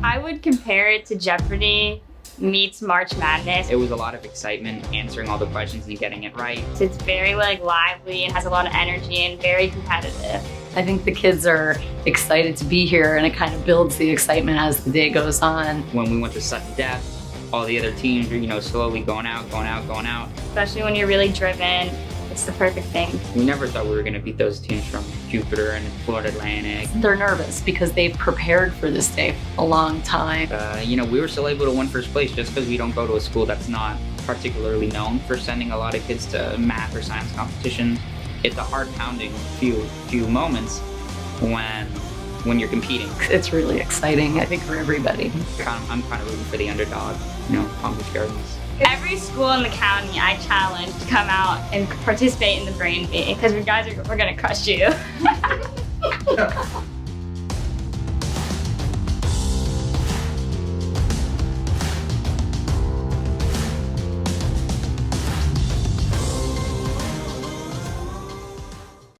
I would compare it to Jeopardy meets March Madness. It was a lot of excitement answering all the questions and getting it right. It's very lively and has a lot of energy and very competitive. I think the kids are excited to be here, and it kind of builds the excitement as the day goes on. When we went to sudden death, all the other teams were, slowly going out. Especially when you're really driven, it's the perfect thing. We never thought we were going to beat those teams from Jupiter and Florida Atlantic. They're nervous because they've prepared for this day a long time. We were still able to win first place just because we don't go to a school that's not particularly known for sending a lot of kids to math or science competitions. It's a heart-pounding few moments when you're competing. It's really exciting, I think, for everybody. I'm kind of rooting for the underdog, Palm Beach Gardens. Every school in the county I challenge to come out and participate in the Brain Bee because we're gonna crush you.